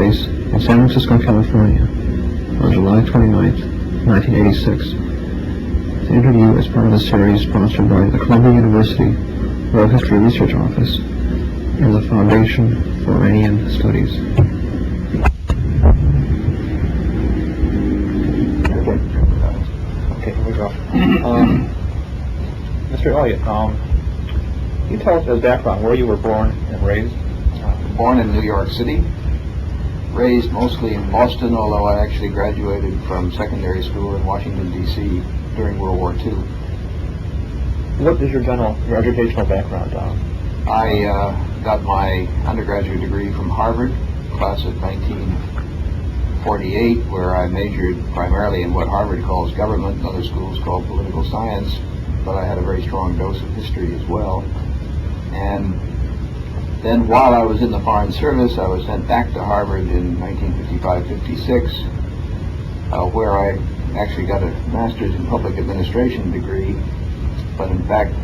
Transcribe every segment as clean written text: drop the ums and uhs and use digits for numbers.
place in San Francisco, California, on July 29th, 1986. The interview is part of a series sponsored by the Columbia University World History Research Office and the Foundation for Iranian Studies. Okay, here we go. Mr. Eliot, can you tell us the background, where you were born and raised? Born in New York City, raised mostly in Boston, although I actually graduated from secondary school in Washington, D.C. during World War II. What is your educational background? I got my undergraduate degree from Harvard, class of 1948, where I majored primarily in what Harvard calls government and other schools call political science, but I had a very strong dose of history as well. And then while I was in the Foreign Service, I was sent back to Harvard in 1955-56, where I actually got a master's in public administration degree, but in fact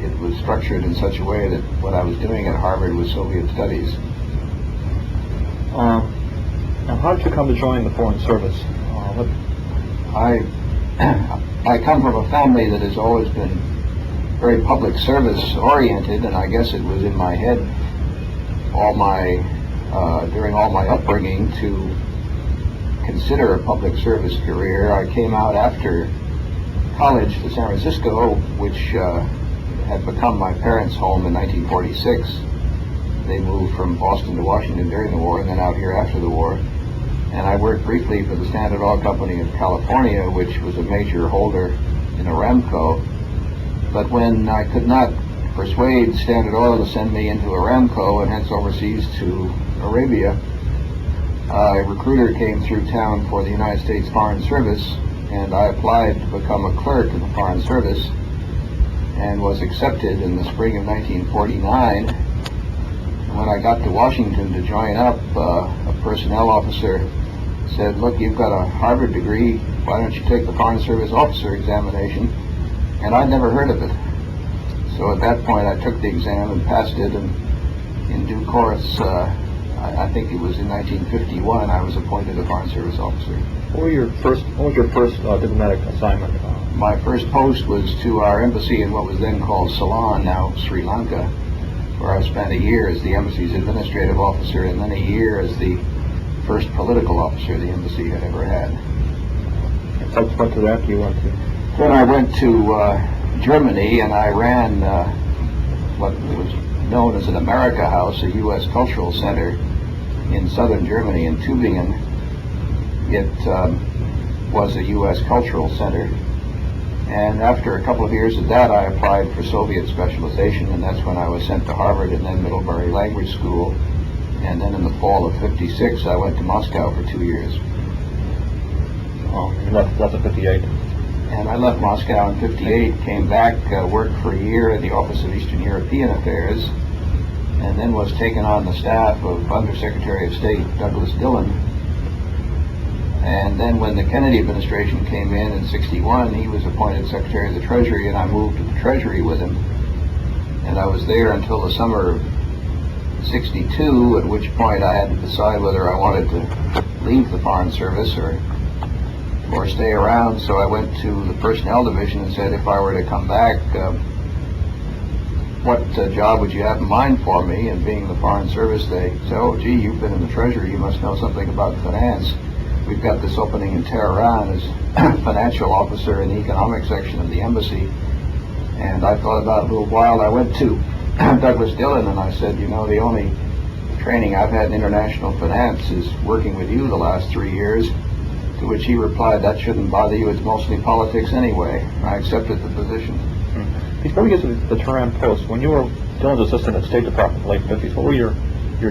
it was structured in such a way that what I was doing at Harvard was Soviet studies. Now, how did you come to join the Foreign Service? I come from a family that has always been very public service oriented, and I guess it was in my head during all my upbringing to consider a public service career. I came out after college to San Francisco, which had become my parents' home in 1946. They moved from Boston to Washington during the war and then out here after the war. And I worked briefly for the Standard Oil Company of California, which was a major holder in Aramco. But when I could not persuade Standard Oil to send me into Aramco and hence overseas to Arabia, a recruiter came through town for the United States Foreign Service, and I applied to become a clerk in the Foreign Service and was accepted in the spring of 1949. When I got to Washington to join up, a personnel officer said, "Look, you've got a Harvard degree, why don't you take the Foreign Service officer examination?" And I'd never heard of it. So at that point I took the exam and passed it, and in due course, I think it was in 1951, I was appointed a Foreign Service officer. What was your first diplomatic assignment? My first post was to our embassy in what was then called Ceylon, now Sri Lanka, where I spent a year as the embassy's administrative officer and then a year as the first political officer the embassy had ever had. And subsequent to that, you went to? Then I went to Germany, and I ran what was known as an America House, a U.S. cultural center in southern Germany in Tübingen. It was a U.S. cultural center. And after a couple of years of that, I applied for Soviet specialization, and that's when I was sent to Harvard and then Middlebury Language School. And then in the fall of '56, I went to Moscow for 2 years. Oh, you left in '58. And I left Moscow in '58, came back, worked for a year at the Office of Eastern European Affairs, and then was taken on the staff of Undersecretary of State Douglas Dillon. And then when the Kennedy administration came in '61, he was appointed Secretary of the Treasury, and I moved to the Treasury with him. And I was there until the summer of '62, at which point I had to decide whether I wanted to leave the Foreign Service or stay around. So I went to the Personnel Division and said, if I were to come back, what job would you have in mind for me? And being the Foreign Service, they said, "Oh, gee, you've been in the Treasury, you must know something about finance. We've got this opening in Tehran as financial officer in the economic section of the embassy." And I thought about it a little while. I went to Douglas Dillon and I said, "You know, the only training I've had in international finance is working with you the last 3 years." To which he replied, "That shouldn't bother you, it's mostly politics anyway." I accepted the position. Before we get to the Tehran post, when you were Dillon's assistant at State Department in the late '50s, what were your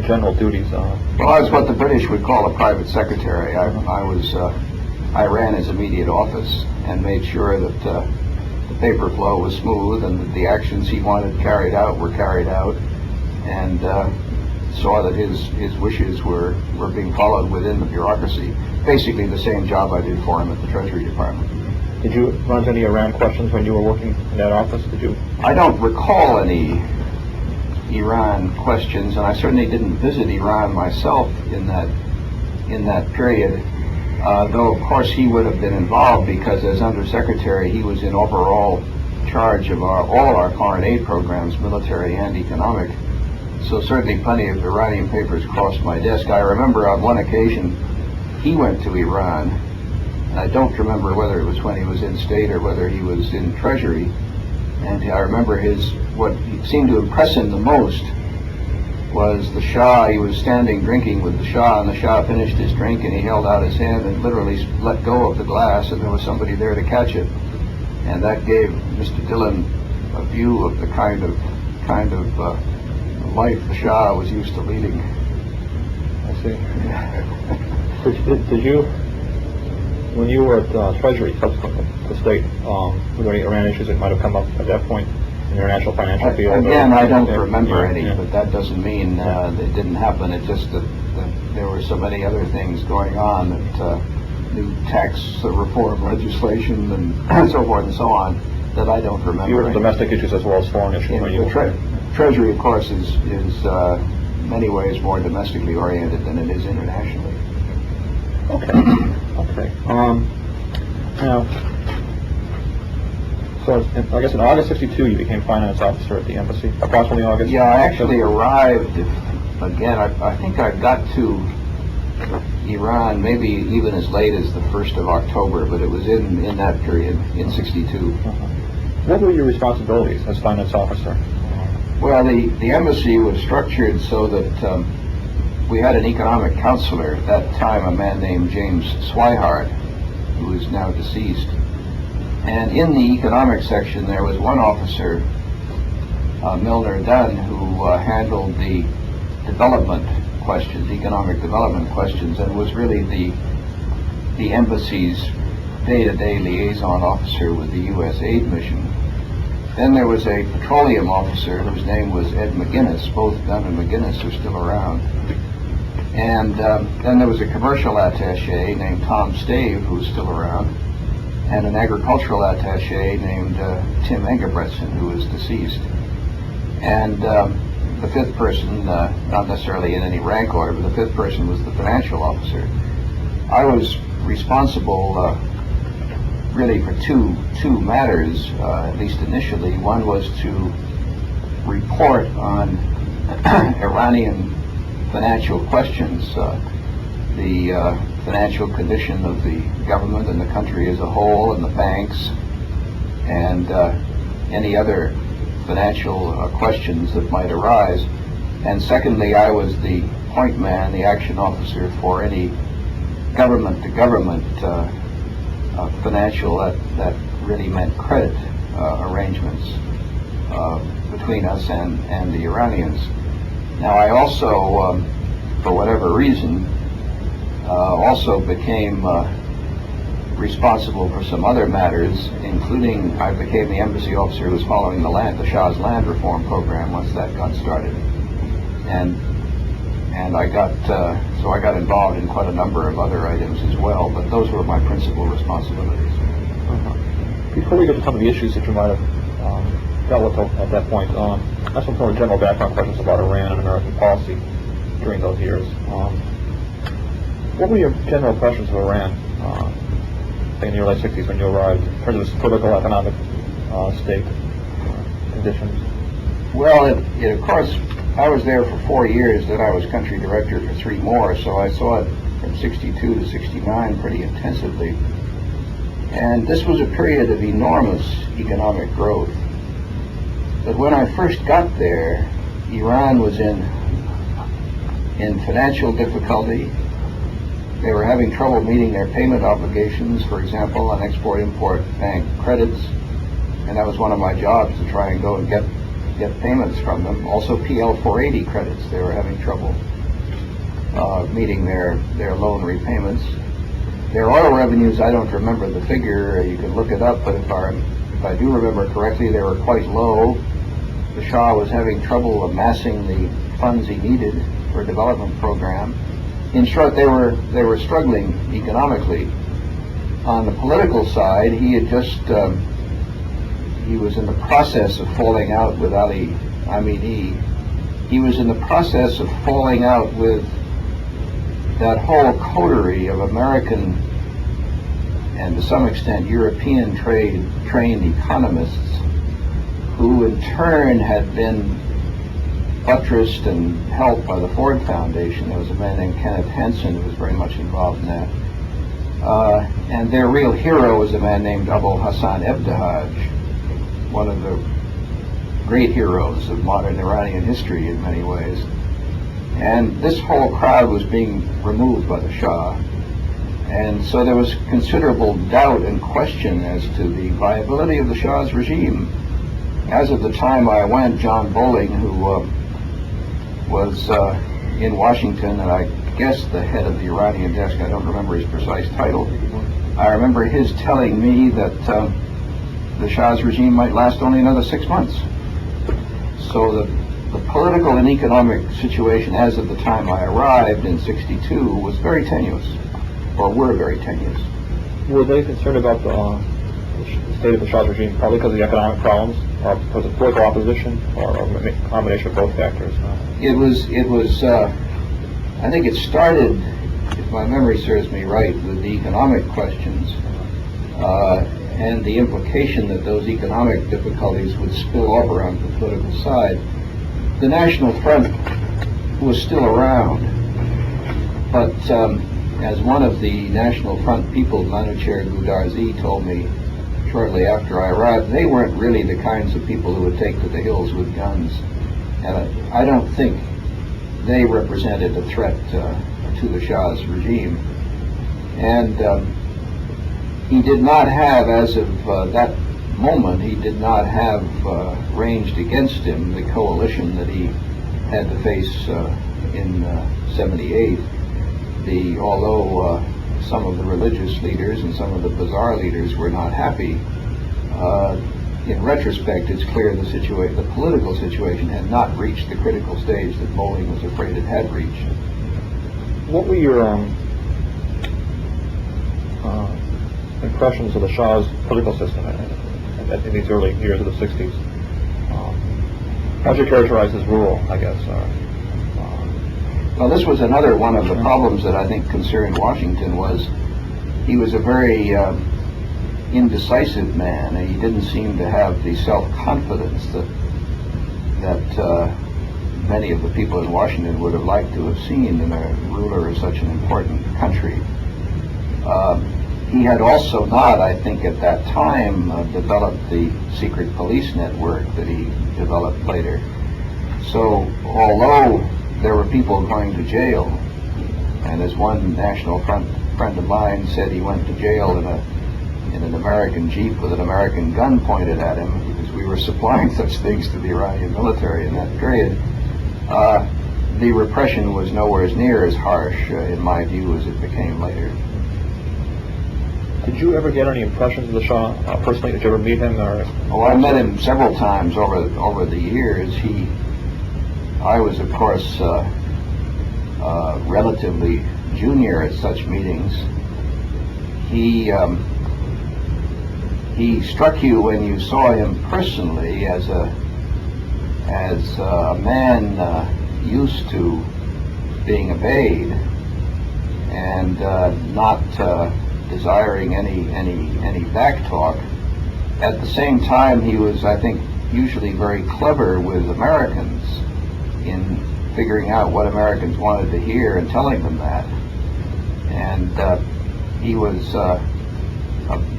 general duties? Well, I was what the British would call a private secretary. I ran his immediate office and made sure that the paper flow was smooth and that the actions he wanted carried out were carried out, and saw that his wishes were being followed within the bureaucracy. Basically the same job I did for him at the Treasury Department. Did you run into any Iran questions when you were working in that office? Did you? I don't recall any Iran questions, and I certainly didn't visit Iran myself in that period, though of course he would have been involved because as Undersecretary he was in overall charge of all of our foreign aid programs, military and economic. So certainly plenty of Iranian papers crossed my desk. I remember on one occasion he went to Iran, and I don't remember whether it was when he was in state or whether he was in Treasury, and I remember what seemed to impress him the most was the Shah. He was standing drinking with the Shah, and the Shah finished his drink and he held out his hand and literally let go of the glass, and there was somebody there to catch it. And that gave Mr. Dillon a view of the kind of life the Shah was used to leading. I see. Did you, when you were at Treasury subsequently to state, were there any Iran issues that might have come up at that point in the international financial field? Again, I don't remember any, but that doesn't mean it didn't happen. It's just that there were so many other things going on that new tax reform legislation and so forth and so on that I don't remember. You were in domestic issues as well as foreign issues. Treasury, of course, is many ways more domestically oriented than it is internationally. Okay. Okay. Now, so I guess in August '62 you became finance officer at the embassy. Approximately August. Yeah, I actually arrived. Again, I think I got to Iran maybe even as late as the 1st of October, but it was in that period, in '62. What were your responsibilities as finance officer? Well, the embassy was structured so that we had an economic counselor at that time, a man named James Swihart, who is now deceased. And in the economic section there was one officer, Milner Dunn, who handled the development questions, economic development questions, and was really the embassy's day-to-day liaison officer with the U.S. aid mission. Then there was a petroleum officer whose name was Ed McGinnis. Both Dunn and McGinnis are still around. And then there was a commercial attaché named Tom Stave, who's still around, and an agricultural attaché named Tim Engebretson, who is deceased. And the fifth person, not necessarily in any rank order, but the fifth person was the financial officer. I was responsible really for two matters, at least initially. One was to report on Iranian financial questions, the financial condition of the government and the country as a whole, and the banks, and any other financial questions that might arise. And secondly, I was the point man, the action officer for any government-to-government financial, that really meant credit arrangements between us and the Iranians. Now, I also, for whatever reason, also became responsible for some other matters, including I became the embassy officer who was following the Shah's land reform program once that got started, and I got so I got involved in quite a number of other items as well. But those were my principal responsibilities. Before we get to some of the issues that you might have dealt with at that point, that's some more general background questions about Iran and American policy during those years. What were your general impressions of Iran in the early '60s when you arrived, in terms of its political, economic state conditions? Well, of course, I was there for 4 years, then I was country director for 3 more, so I saw it from '62 to '69 pretty intensively. And this was a period of enormous economic growth. But when I first got there, Iran was in financial difficulty. They were having trouble meeting their payment obligations, for example, on Export-Import Bank credits, and that was one of my jobs, to try and go and get payments from them. Also PL 480 credits, they were having trouble meeting their loan repayments. Their oil revenues, I don't remember the figure, you can look it up, but if I do remember correctly, they were quite low. The Shah was having trouble amassing the funds he needed for a development program. In short, they were struggling economically. On the political side, he had just he was in the process of falling out with Ali Khamenei, he was in the process of falling out with that whole coterie of American and to some extent European trained economists who in turn had been buttressed and helped by the Ford Foundation. There was a man named Kenneth Hansen who was very much involved in that. And their real hero was a man named Abu Hassan Ebtihaj, one of the great heroes of modern Iranian history in many ways. And this whole crowd was being removed by the Shah. And so there was considerable doubt and question as to the viability of the Shah's regime. As of the time I went, John Bolling, who was in Washington, and I guess the head of the Iranian desk, I don't remember his precise title, I remember his telling me that the Shah's regime might last only another 6 months. So the political and economic situation as of the time I arrived in '62 was very tenuous, or were very tenuous. Were they concerned about the state of the Shah's regime, probably because of the economic problems, or because of political opposition, or a combination of both factors? It was. I think it started, if my memory serves me right, with the economic questions and the implication that those economic difficulties would spill over onto the political side. The National Front was still around, but as one of the National Front people, Manucher Gudarzi, told me shortly after I arrived, they weren't really the kinds of people who would take to the hills with guns. And I don't think they represented a threat to the Shah's regime. And he did not have, as of that moment, he did not have ranged against him the coalition that he had to face in '78. Although some of the religious leaders and some of the bazaar leaders were not happy, in retrospect, it's clear the political situation had not reached the critical stage that Bolling was afraid it had reached. What were your impressions of the Shah's political system in these early years of the '60s? How would you characterize his rule, I guess? Well, this was another one of the problems that I think concerned Washington. Was he was a very indecisive man, and he didn't seem to have the self-confidence that many of the people in Washington would have liked to have seen in a ruler of such an important country. He had also not, I think, at that time developed the secret police network that he developed later. So although there were people going to jail, and as one National Front friend of mine said, he went to jail in an American Jeep with an American gun pointed at him, because we were supplying such things to the Iranian military in that period. The repression was nowhere near as harsh, in my view, as it became later. Did you ever get any impressions of the Shah personally? Did you ever meet him? Oh, I met him several times over the years. I was, of course, relatively junior at such meetings. He struck you when you saw him personally as a man used to being obeyed and not desiring any back talk. At the same time, he was, I think, usually very clever with Americans in figuring out what Americans wanted to hear and telling them that. And he was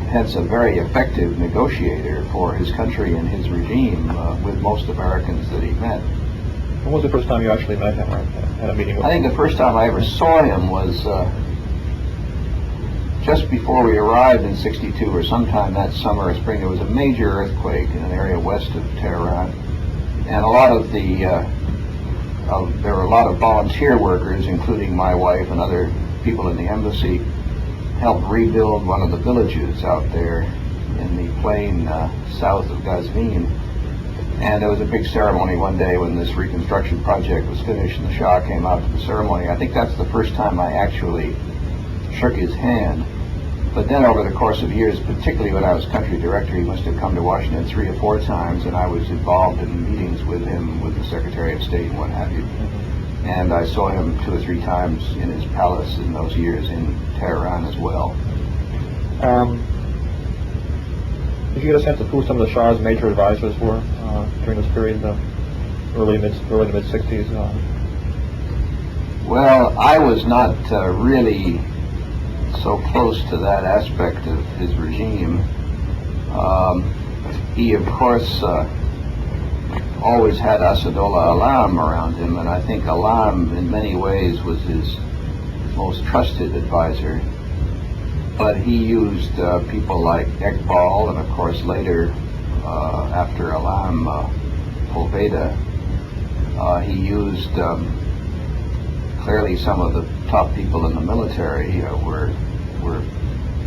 hence a very effective negotiator for his country and his regime with most Americans that he met. When was the first time you actually met him or had a meeting with him? I think the first time I ever saw him was just before we arrived in '62, or sometime that summer or spring. There was a major earthquake in an area west of Tehran, and a lot of there were a lot of volunteer workers, including my wife and other people in the embassy, helped rebuild one of the villages out there in the plain south of Ghazvin. And there was a big ceremony one day when this reconstruction project was finished, and the Shah came out to the ceremony. I think that's the first time I actually shook his hand. But then over the course of years, particularly when I was country director, he must have come to Washington 3 or 4 times, and I was involved in meetings with him, with the Secretary of State and what have you. And I saw him 2 or 3 times in his palace in those years in Tehran as well. Did you get a sense of who some of the Shah's major advisors were during this period, the early to mid 60s? Well, I was not really so close to that aspect of his regime. He, of course, always had Asadullah Alam around him, and I think Alam, in many ways, was his most trusted advisor. But he used people like Iqbal, and of course later, after Alam, Poveda. He used clearly some of the top people in the military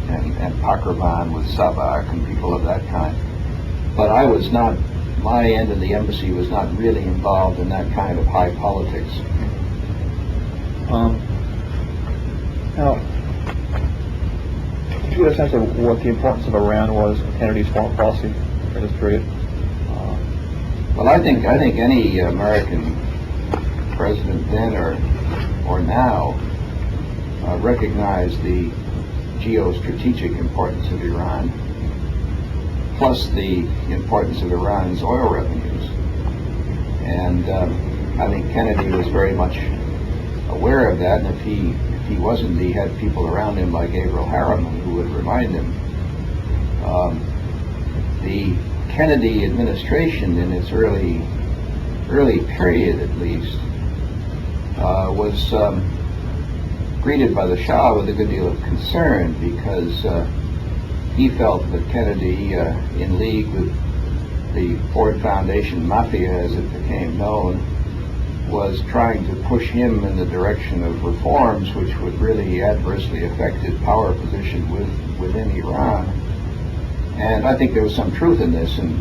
and Pakravan with Sabak and people of that kind. But I was not, my end of the embassy was not really involved in that kind of high politics. Now, did you get a sense of what the importance of Iran was in Kennedy's foreign policy during this period? Well, I think any American president then or now recognized the geostrategic importance of Iran, plus the importance of Iran's oil revenues. And I think Kennedy was very much aware of that, and if he wasn't, he had people around him like Averell Harriman who would remind him. The Kennedy administration, in its early period at least, was greeted by the Shah with a good deal of concern, because he felt that Kennedy, in league with the Ford Foundation Mafia, as it became known, was trying to push him in the direction of reforms which would really adversely affect his power position within Iran. And I think there was some truth in this, and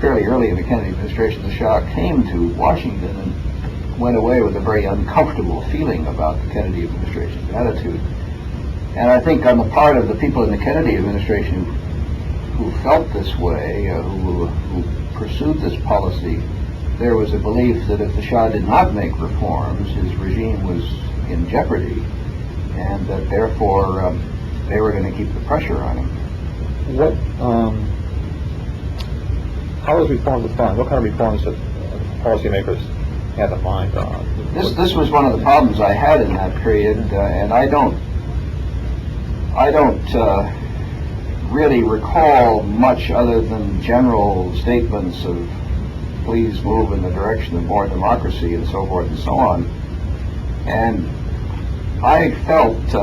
fairly early in the Kennedy administration, the Shah came to Washington and went away with a very uncomfortable feeling about the Kennedy administration's attitude. And I think on the part of the people in the Kennedy administration who felt this way, who pursued this policy, there was a belief that if the Shah did not make reforms, his regime was in jeopardy, and that therefore they were going to keep the pressure on him. How was reform defined? What kind of reforms did policymakers have in mind? This was one of the problems I had in that period, and I don't really recall much other than general statements of please move in the direction of more democracy and so forth and so on. And I felt,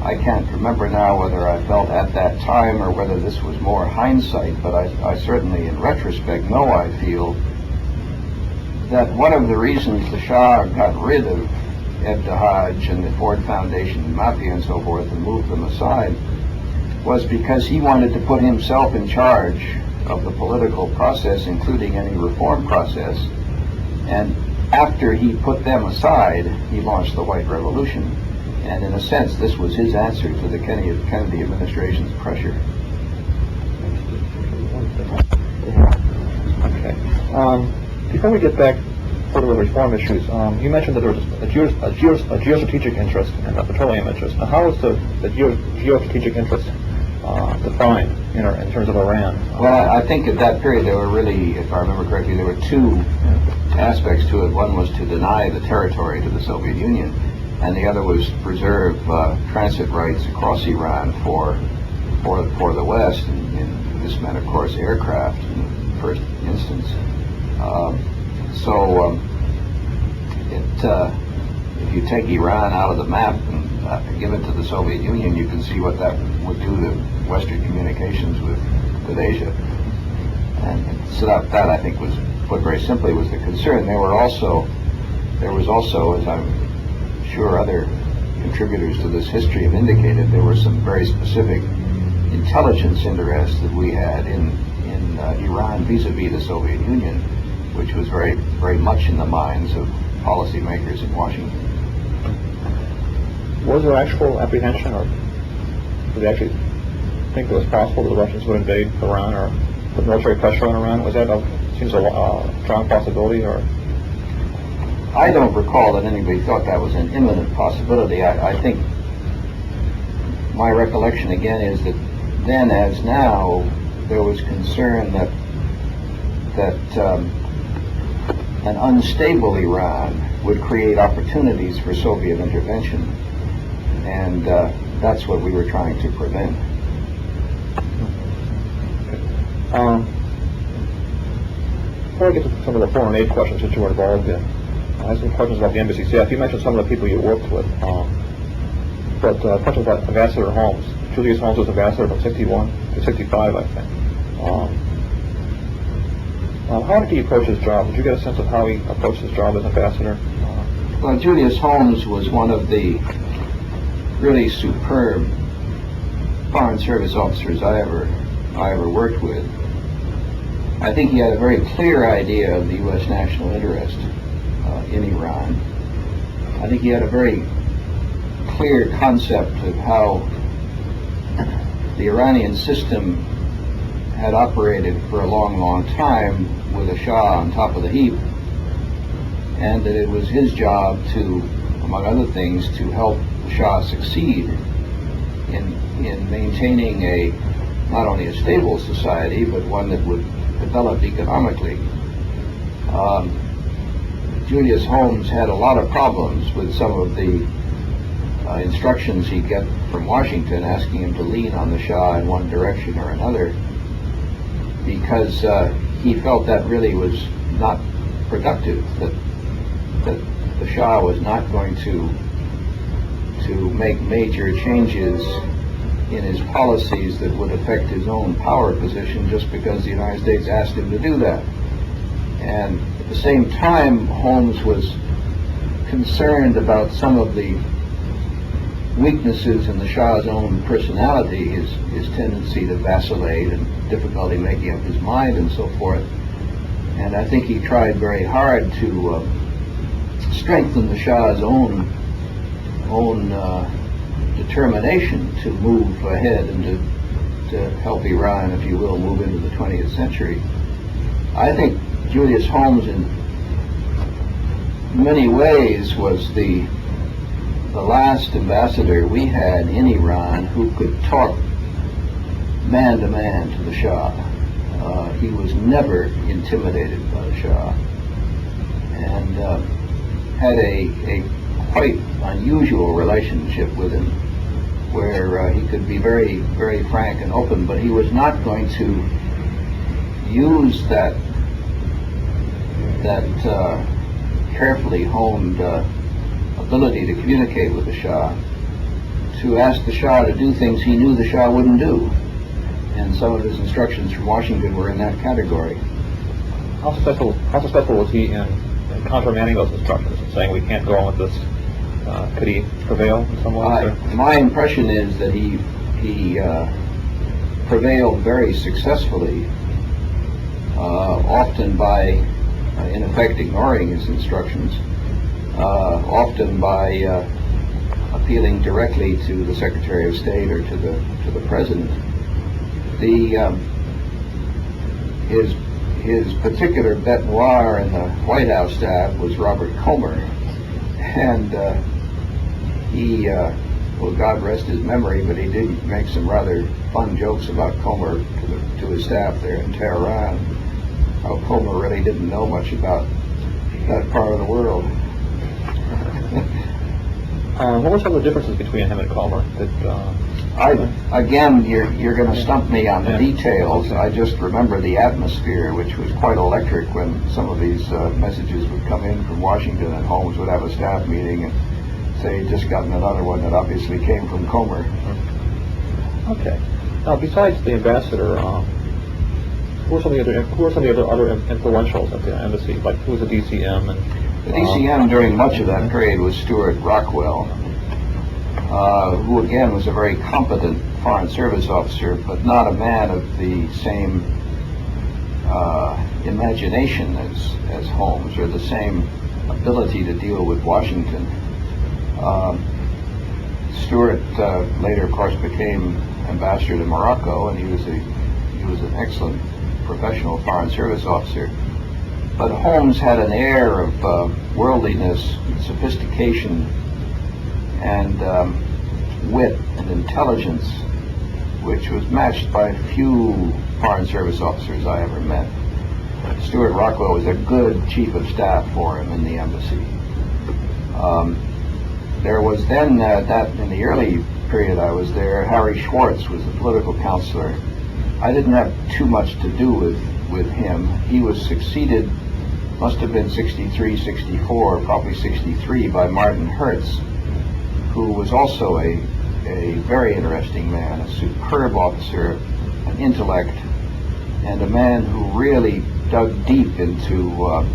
I can't remember now whether I felt at that time or whether this was more hindsight, but I certainly in retrospect know I feel that one of the reasons the Shah got rid of Ebdahaj and the Ford Foundation Mafia and so forth and moved them aside was because he wanted to put himself in charge of the political process, including any reform process. And after he put them aside, he launched the White Revolution. And in a sense, this was his answer to the Kennedy administration's pressure. Okay. Before we get back further with reform issues, you mentioned that there was a geostrategic interest and a petroleum interest. Now, how was the geostrategic interest defined in terms of Iran? Well, I think at that period there were really, if I remember correctly, there were 2 aspects to it. One was to deny the territory to the Soviet Union, and the other was to preserve transit rights across Iran for the West, and this meant, of course, aircraft in the first instance. If you take Iran out of the map and give it to the Soviet Union, you can see what that would do to Western communications with Asia. And so that I think was, put very simply, was the concern. There was also, as I'm sure other contributors to this history have indicated, there were some very specific intelligence interests that we had in Iran vis-a-vis the Soviet Union, which was very, very much in the minds of policymakers in Washington. Was there actual apprehension or did they actually think it was possible that the Russians would invade Iran or put military pressure on Iran? Was that seems a strong possibility, or? I don't recall that anybody thought that was an imminent possibility. I think my recollection again is that then, as now, there was concern that an unstable Iran would create opportunities for Soviet intervention, and that's what we were trying to prevent. Before I get to some of the foreign aid questions that you were involved in, I have some questions about the embassy staff. You mentioned some of the people you worked with, but questions about Ambassador Holmes. Julius Holmes was ambassador from 61 to 65, I think. How did he approach his job? Did you get a sense of how he approached his job as ambassador? Well, Julius Holmes was one of the really superb foreign service officers I ever worked with. I think he had a very clear idea of the U.S. national interest in Iran. I think he had a very clear concept of how the Iranian system had operated for a long, long time with a Shah on top of the heap, and that it was his job to, among other things, to help the Shah succeed in maintaining not only a stable society, but one that would develop economically. Julius Holmes had a lot of problems with some of the instructions he'd get from Washington asking him to lean on the Shah in one direction or another, because he felt that really was not productive, that the Shah was not going to make major changes in his policies that would affect his own power position just because the United States asked him to do that. And at the same time, Holmes was concerned about some of the weaknesses in the Shah's own personality, his tendency to vacillate and difficulty making up his mind and so forth. And I think he tried very hard to strengthen the Shah's own determination to move ahead and to help Iran, if you will, move into the 20th century. I think Julius Holmes in many ways was the last ambassador we had in Iran who could talk man to man to the Shah. He was never intimidated by the Shah, and had a quite unusual relationship with him, where he could be very, very frank and open, but he was not going to use that carefully honed ability to communicate with the Shah to ask the Shah to do things he knew the Shah wouldn't do. And some of his instructions from Washington were in that category. How successful was he in countermanding those instructions and saying we can't go on with this? Could he prevail in some ways? My impression is that he prevailed very successfully, often by, in effect, ignoring his instructions, often by appealing directly to the Secretary of State or to the President. His particular bête noire in the White House staff was Robert Comer, and he, well, God rest his memory, but he did make some rather fun jokes about Comer to his staff there in Tehran, how Comer really didn't know much about that part of the world. What were some of the differences between him and Comer? Again, you're going to stump me on the details. I just remember the atmosphere, which was quite electric when some of these messages would come in from Washington, and Holmes would have a staff meeting and say he'd just gotten another one that obviously came from Comer. Okay. Now, besides the ambassador, who are some of the other influentials at the embassy? Like, who was the DCM? The DCM during much of that period was Stuart Rockwell, who again was a very competent foreign service officer, but not a man of the same imagination as Holmes, or the same ability to deal with Washington. Stuart later, of course, became ambassador to Morocco, and he was an excellent professional foreign service officer. But Holmes had an air of worldliness, sophistication, and wit and intelligence, which was matched by few foreign service officers I ever met. Stuart Rockwell was a good chief of staff for him in the embassy. There was then, that in the early period I was there, Harry Schwartz was the political counselor. I didn't have too much to do with him. He was succeeded, must have been 63, 64, probably 63, by Martin Hertz, who was also a very interesting man, a superb officer, an intellect, and a man who really dug deep into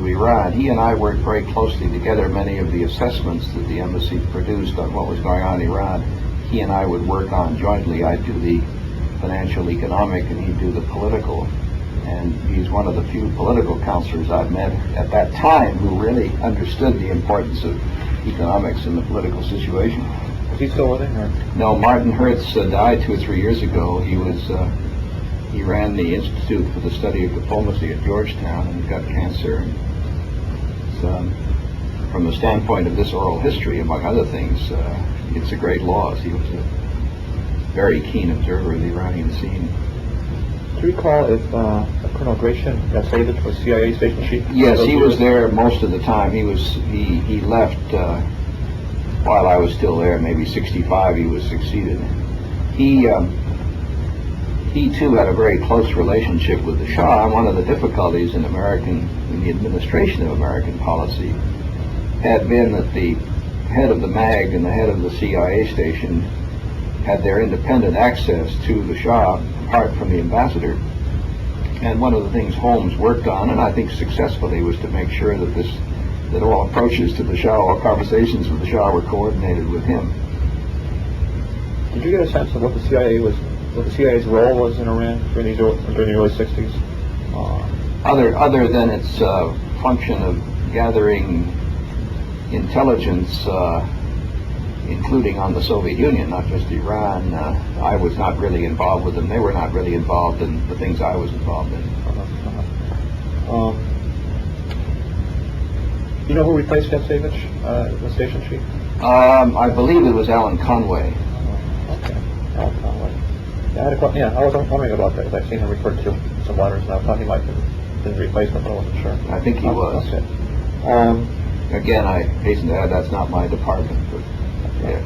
Iran. He and I worked very closely together. Many of the assessments that the embassy produced on what was going on in Iran, he and I would work on jointly. I'd do the financial, economic, and he'd do the political. And he's one of the few political counselors I've met at that time who really understood the importance of economics in the political situation. Is he still living, or? No, Martin Hertz died 2 or 3 years ago. He ran the Institute for the Study of Diplomacy at Georgetown and got cancer. And from the standpoint of this oral history, among other things, it's a great loss. He was a very keen observer of the Iranian scene. Do you recall if Colonel Gratian Yasevich was CIA station chief? Yes, he was there most of the time. He left while I was still there. Maybe 65. He was succeeded. He too had a very close relationship with the Shah. One of the difficulties in the administration of American policy had been that the head of the MAG and the head of the CIA station had their independent access to the Shah, apart from the ambassador. And one of the things Holmes worked on, and I think successfully, was to make sure that all approaches to the Shah, all conversations with the Shah, were coordinated with him. Did you get a sense of what the CIA's role was in Iran during the early 60s? Other than its function of gathering intelligence, including on the Soviet Union, not just Iran, I was not really involved with them. They were not really involved in the things I was involved in. You know who replaced Yasevich, the station chief? I believe it was Alan Conway. Okay, Alan Conway. Yeah, I was wondering about that, because I've seen him referred to in some letters, and I thought he might have been the replacement, but I wasn't sure. I think he was. Okay. Again, I hasten to add, that's not my department, but yeah.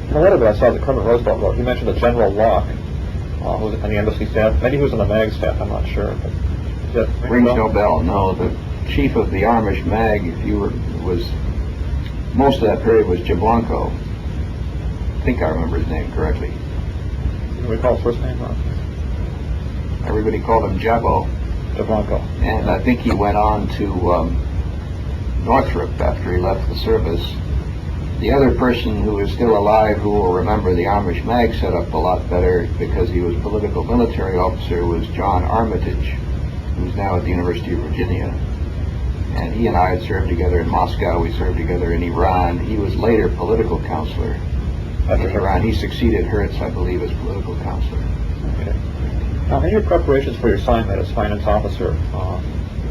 In a letter that I saw that Kermit Roosevelt wrote, he mentioned that General Locke, who was on the embassy staff. Maybe he was on the MAG staff, I'm not sure. But rings no bell. No, the chief of the Armish MAG, was most of that period was Jablonko. I think I remember his name correctly. Can we recall his first name? Everybody called him Jabbo. Jablonko. And I think he went on to Northrop after he left the service. The other person who is still alive who will remember the Amish MAG set up a lot better because he was political military officer was John Armitage, who's now at the University of Virginia. And he and I had served together in Moscow. We served together in Iran. He was later political counselor in Iran. He succeeded Hertz, I believe, as political counselor. Okay. Now, in your preparations for your assignment as finance officer,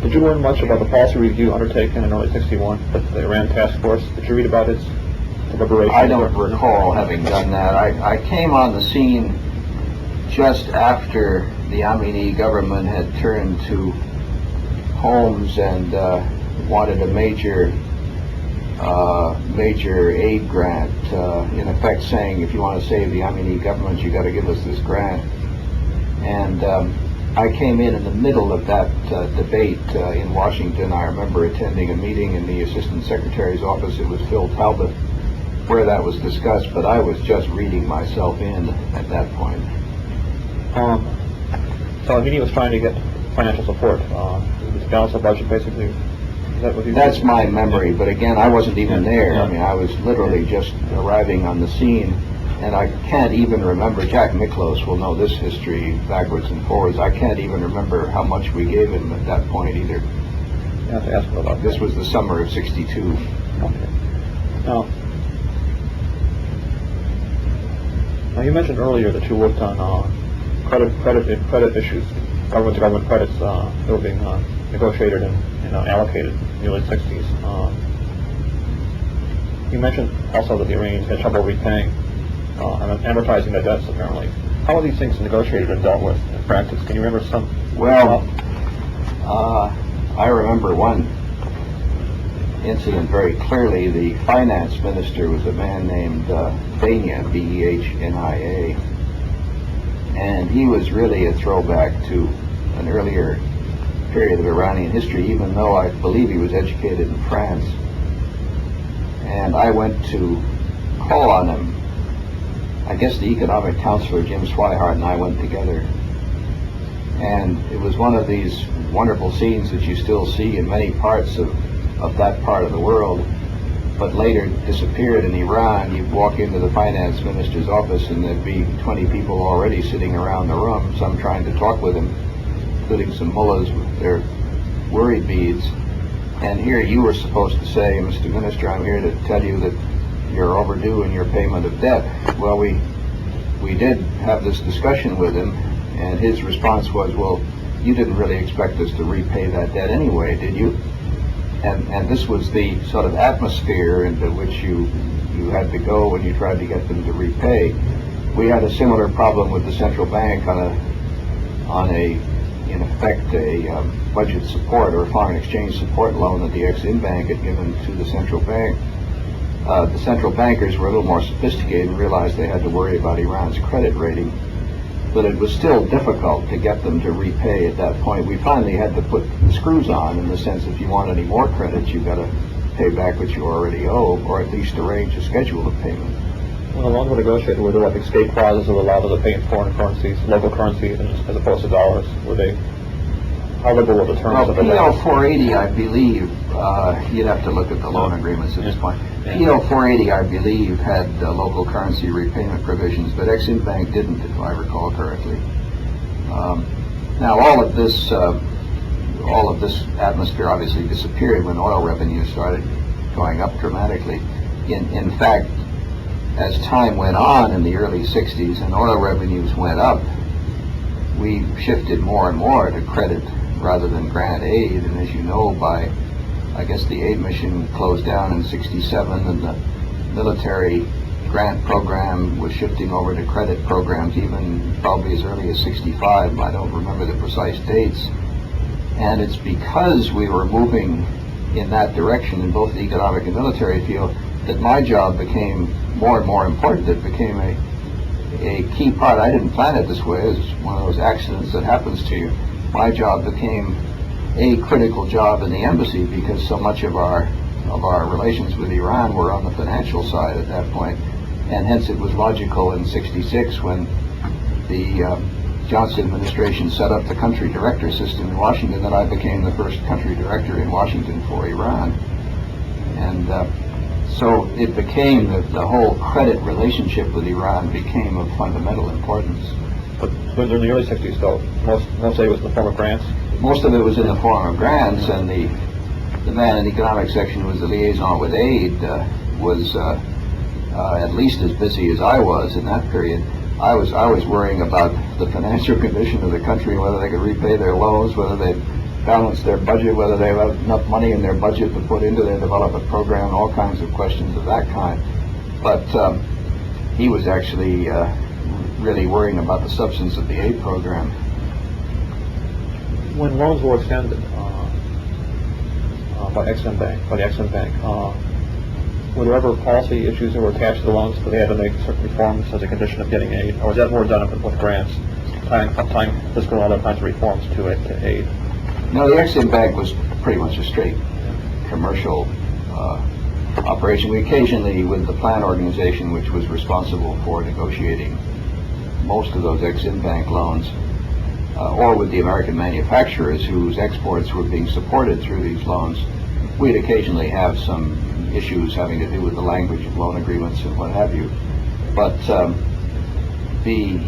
did you learn much about the policy review undertaken in early '61 by the Iran task force? Did you read about its deliberations? I don't recall having done that. I came on the scene just after the Amini government had turned to Holmes and wanted a major aid grant, in effect saying, if you want to save the Amini government, you got to give us this grant. And I came in the middle of that debate in Washington. I remember attending a meeting in the Assistant Secretary's office. It was Phil Talbot, where that was discussed, but I was just reading myself in at that point. So Amini was trying to get financial support. To balance the budget, basically. Is that what he That's did? my memory, but again, I wasn't even there. Yeah. I mean, I was literally just arriving on the scene, and I can't even remember. Jack Miklos will know this history backwards and forwards. I can't even remember how much we gave him at that point either. You have to ask him about This that. was the summer of '62. Okay. Now, Now, you mentioned earlier that you worked on credit issues, government-to-government credits that were being negotiated and allocated in the early 60s. You mentioned also that the Iranians had trouble repaying and amortizing their debts, apparently. How are these things negotiated and dealt with in practice? Can you remember some? Well, I remember one incident very clearly. The finance minister was a man named Behnia, B-E-H-N-I-A, and he was really a throwback to an earlier period of Iranian history, even though I believe he was educated in France. And I went to call on him. I guess the economic counselor, Jim Swihart, and I went together. And it was one of these wonderful scenes that you still see in many parts of that part of the world, but later disappeared in Iran. You'd walk into the finance minister's office and there'd be 20 people already sitting around the room, some trying to talk with him, including some mullahs with their worry beads. And here you were supposed to say, Mr. Minister, I'm here to tell you that you're overdue in your payment of debt. Well, we did have this discussion with him, and his response was, well, you didn't really expect us to repay that debt anyway, did you? And this was the sort of atmosphere into which you had to go when you tried to get them to repay. We had a similar problem with the central bank on a in effect a budget support or foreign exchange support loan that the Ex-Im Bank had given to the central bank. The central bankers were a little more sophisticated and realized they had to worry about Iran's credit rating, but it was still difficult to get them to repay at that point. We finally had to put the screws on, in the sense if you want any more credit, you've got to pay back what you already owe, or at least arrange a schedule of payment. When the loans were negotiated, were there like escape clauses that allowed them to pay in foreign currencies, local currencies, as opposed to dollars? Were they, how liberal were the terms of the PL 480, I believe, you'd have to look at the loan agreements at this point. PL 480, I believe, had local currency repayment provisions, but Ex-Im Bank didn't, if I recall correctly. Now, all of this atmosphere obviously disappeared when oil revenues started going up dramatically. In fact, as time went on in the early 60s and oil revenues went up, we shifted more and more to credit rather than grant aid. And as you know, I guess the aid mission closed down in 67, and the military grant program was shifting over to credit programs even probably as early as 65. I don't remember the precise dates. And it's because we were moving in that direction in both the economic and military field that my job became more and more important. It became a key part. I didn't plan it this way. It's one of those accidents that happens to you. My job became a critical job in the embassy because so much of our relations with Iran were on the financial side at that point, and hence it was logical in '66 when the Johnson administration set up the country director system in Washington that I became the first country director in Washington for Iran. And so it became that the whole credit relationship with Iran became of fundamental importance. But in the early 60s, though, most aid was in the form of grants? Most of it was in the form of grants, and the man in the economic section who was the liaison with aid was at least as busy as I was in that period. I was worrying about the financial condition of the country, whether they could repay their loans, whether they balance their budget, whether they have enough money in their budget to put into their development program, all kinds of questions of that kind. But he was actually really worrying about the substance of the aid program. When loans were extended by the Ex-Im Bank, were there ever policy issues that were attached to the loans, so they had to make certain reforms as a condition of getting aid, or was that more done with grants, tying fiscal and other kinds of reforms to aid? No, the Ex-Im Bank was pretty much a straight commercial operation. We occasionally, with the plan organization, which was responsible for negotiating most of those Ex-Im Bank loans, or with the American manufacturers whose exports were being supported through these loans, we'd occasionally have some issues having to do with the language of loan agreements and what have you. But the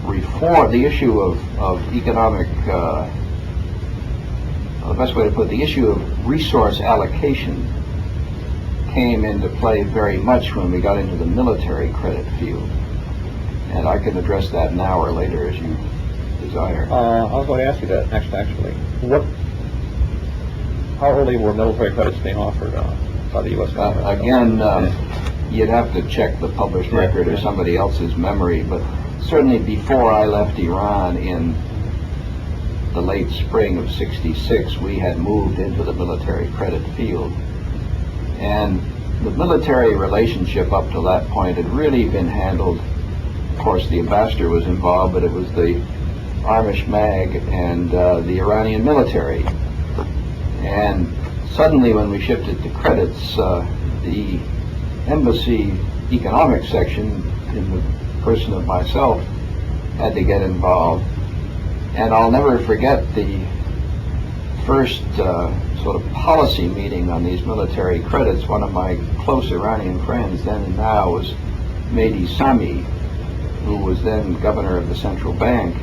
reform, the issue of economic, the best way to put it, the issue of resource allocation came into play very much when we got into the military credit field. And I can address that now or later as you desire. I was going to ask you that next, actually. How early were military credits being offered by the U.S. government? Again, you'd have to check the published record or somebody else's memory, but certainly before I left Iran in the late spring of '66, we had moved into the military credit field. And the military relationship up to that point had really been handled. Of course, the ambassador was involved, but it was the Amish Mag and the Iranian military. And suddenly, when we shifted to credits, the embassy economic section, in the person of myself, had to get involved. And I'll never forget the first sort of policy meeting on these military credits. One of my close Iranian friends then and now was Mehdi Sami, who was then governor of the central bank.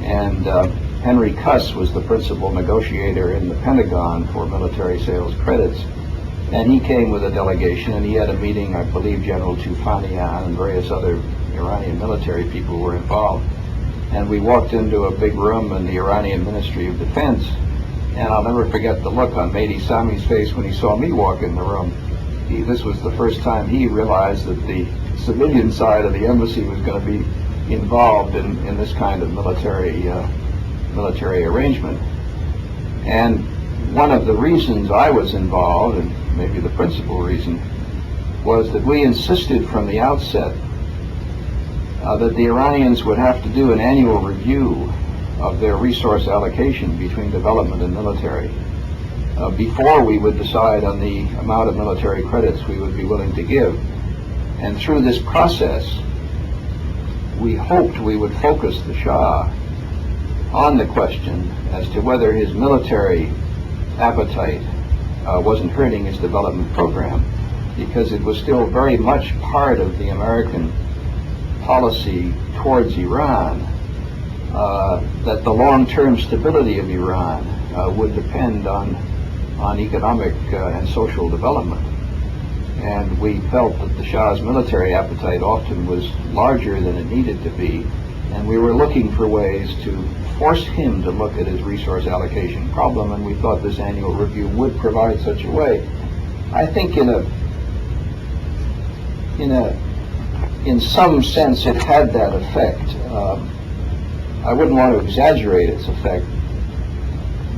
And Henry Cuss was the principal negotiator in the Pentagon for military sales credits. And he came with a delegation, and he had a meeting, I believe General Tufanian and various other Iranian military people were involved. And we walked into a big room in the Iranian Ministry of Defense, and I'll never forget the look on Mehdi Sami's face when he saw me walk in the room. This was the first time he realized that the civilian side of the embassy was going to be involved in this kind of military arrangement. And one of the reasons I was involved, and maybe the principal reason, was that we insisted from the outset that the Iranians would have to do an annual review of their resource allocation between development and military before we would decide on the amount of military credits we would be willing to give. And through this process, we hoped we would focus the Shah on the question as to whether his military appetite wasn't hurting his development program, because it was still very much part of the American policy towards Iran that the long-term stability of Iran would depend on economic and social development. And we felt that the Shah's military appetite often was larger than it needed to be, and we were looking for ways to force him to look at his resource allocation problem, and we thought this annual review would provide such a way. I think in some sense it had that effect. I wouldn't want to exaggerate its effect,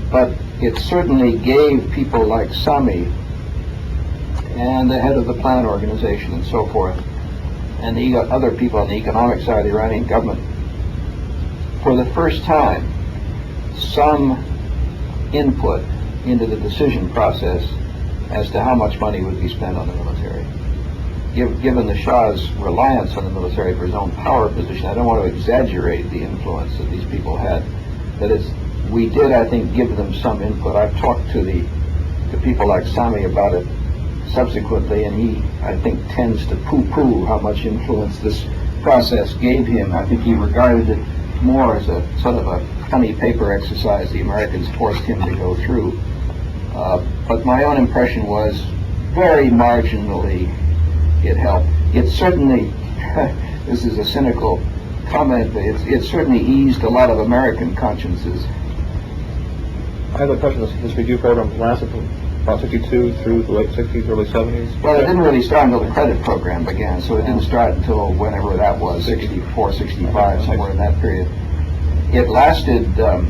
but it certainly gave people like Sami and the head of the plan organization and so forth, and the other people on the economic side of the Iranian government, for the first time, some input into the decision process as to how much money would be spent on the military. Given the Shah's reliance on the military for his own power position, I don't want to exaggerate the influence that these people had. That is, we did, I think, give them some input. I've talked to people like Sami about it subsequently, and he, I think, tends to poo-poo how much influence this process gave him. I think he regarded it more as a sort of a funny paper exercise the Americans forced him to go through. But my own impression was very marginally it helped. It certainly, this is a cynical comment, but it certainly eased a lot of American consciences. I have a question. This review program lasted from about 62 through the late 60s, early 70s? Well, it didn't really start until the credit program began, so it didn't start until whenever that was, 64, 65, somewhere in that period. It lasted, I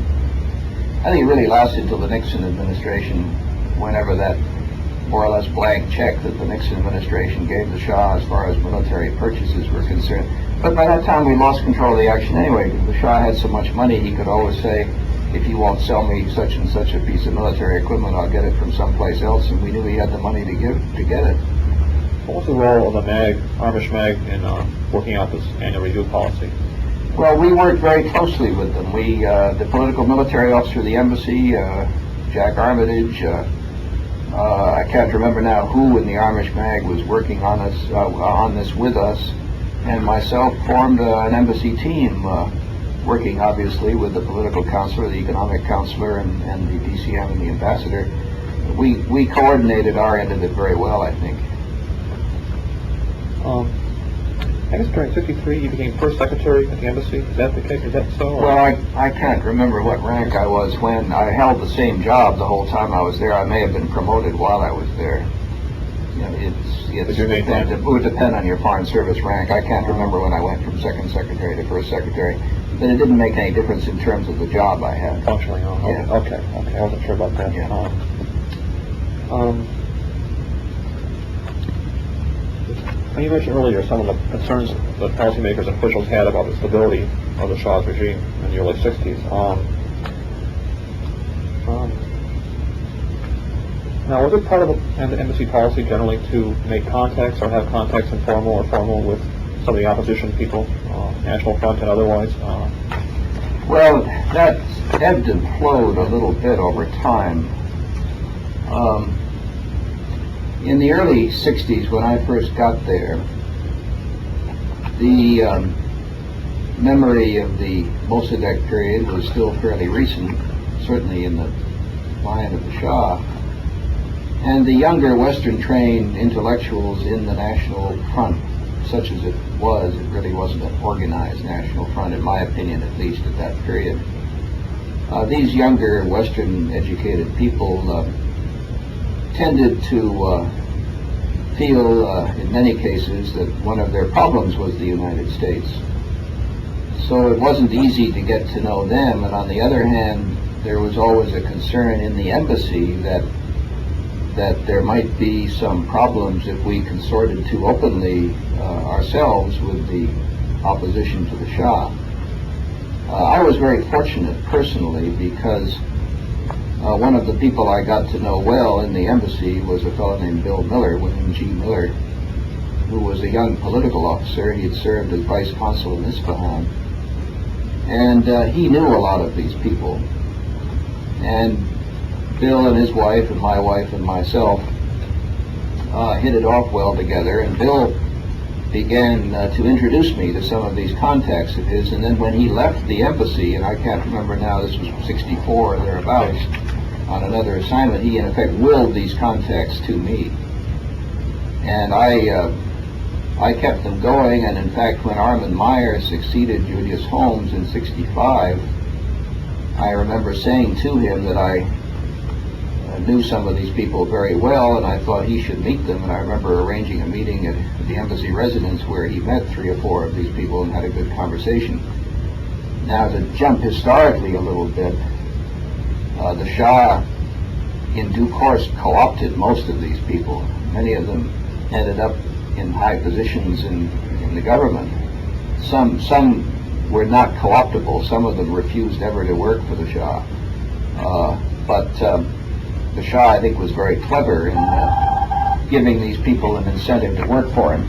think it really lasted until the Nixon administration, whenever that more or less blank check that the Nixon administration gave the Shah as far as military purchases were concerned. But by that time we lost control of the action anyway, because the Shah had so much money he could always say, if you won't sell me such and such a piece of military equipment, I'll get it from someplace else, and we knew he had the money to get it. What was the role of the MAG, Amish MAG, in working out this annual review policy? Well, we worked very closely with them. We, the political military officer of the embassy, Jack Armitage, I can't remember now who in the Amish MAG was working on us, on this with us, and myself formed an embassy team, working obviously with the political counselor, the economic counselor, and the DCM and the ambassador. We coordinated our end of it very well, I think. guess during '53 you became first secretary at the embassy. Is that the case? Is that so? Well, I can't remember what rank I was when. I held the same job the whole time I was there. I may have been promoted while I was there. You know, it would depend on your foreign service rank. I can't remember when I went from second secretary to first secretary, but it didn't make any difference in terms of the job I had. Functionally, Yeah. Okay. I wasn't sure about that. Yeah. You mentioned earlier some of the concerns that policymakers and officials had about the stability of the Shah's regime in the early '60s. Now, was it part of the embassy policy generally to make contacts or have contacts, informal or formal, with some of the opposition people, National Front and otherwise? Well, that ebbed and flowed a little bit over time. In the early '60s, when I first got there, the memory of the Mossadegh period was still fairly recent, certainly in the mind of the Shah. And the younger Western-trained intellectuals in the National Front, such as it really wasn't an organized National Front, in my opinion, at least at that period. These younger Western-educated people tended to feel, in many cases, that one of their problems was the United States. So it wasn't easy to get to know them, and on the other hand, there was always a concern in the embassy that there might be some problems if we consorted too openly ourselves with the opposition to the Shah. I was very fortunate personally because one of the people I got to know well in the embassy was a fellow named Bill Miller, William G. Miller, who was a young political officer. He had served as vice consul in Isfahan. And he knew a lot of these people. And Bill and his wife and my wife and myself hit it off well together, and Bill began to introduce me to some of these contacts of his, and then when he left the embassy, and I can't remember now, this was '64 or thereabouts, on another assignment, he in effect willed these contacts to me. And I kept them going, and in fact when Armin Meyer succeeded Julius Holmes in '65, I remember saying to him that I knew some of these people very well, and I thought he should meet them, and I remember arranging a meeting at the embassy residence where he met 3 or 4 of these people and had a good conversation. Now, to jump historically a little bit, the Shah in due course co-opted most of these people. Many of them ended up in high positions in the government. Some were not co-optable. Some of them refused ever to work for the Shah. But the Shah, I think, was very clever in giving these people an incentive to work for him.